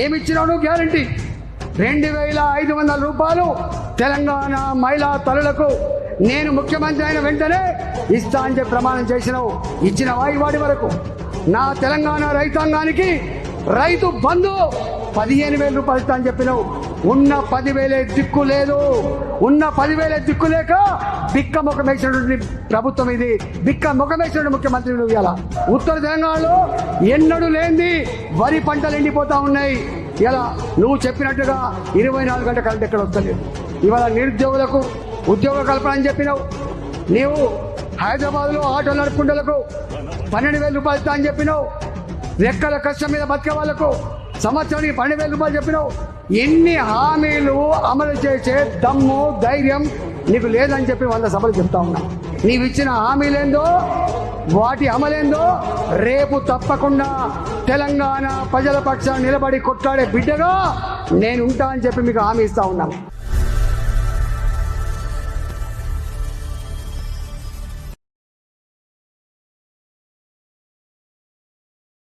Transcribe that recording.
ఏమిచ్చినావు నువ్వు గ్యారంటీ? 2500 రూపాయలు తెలంగాణ మహిళా తల్లులకు నేను ముఖ్యమంత్రి అయిన వెంటనే ఇస్తా అని చెప్పి ప్రమాణం చేసినావు. ఇచ్చినవా ఇవాడి వరకు? నా తెలంగాణ రైతాంగానికి రైతు బంధు 15,000 రూపాయలు ఇస్తా అని చెప్పినావు. ఉన్న 10,000 దిక్కు లేదు. ఉన్న 10,000 దిక్కు లేక బిక్క ముఖమేసినటువంటి ప్రభుత్వం ఇది. బిక్క ముఖమేసినటువంటి ముఖ్యమంత్రి నువ్వు. ఇలా ఉత్తర తెలంగాణలో ఎన్నడూ లేనిది వరి పంటలు ఎండిపోతా ఉన్నాయి. ఇలా నువ్వు చెప్పినట్టుగా 24 గంటల కరెంట్ ఎక్కడ వస్తలేదు. ఇవాళ నిరుద్యోగులకు ఉద్యోగ కల్పన అని చెప్పినావు. నీవు హైదరాబాద్లో ఆటోలు నడుపుకుంటలకు 12,000 రూపాయలు ఇస్తా అని చెప్పినావు. రెక్కల కష్టం మీద బతికే వాళ్లకు సంవత్సరానికి 12,000 రూపాయలు చెప్పినావు. ఎన్ని హామీలు అమలు చేసే దమ్ము ధైర్యం నీకు లేదని చెప్పి 100 సభలు చెప్తా ఉన్నా. నీవిచ్చిన హామీలేందో వాటి అమలేందో రేపు తప్పకుండా తెలంగాణ ప్రజల పక్షాన్ని నిలబడి కొట్లాడే బిడ్డగా నేను ఉంటా అని చెప్పి మీకు హామీ ఇస్తా ఉన్నాను.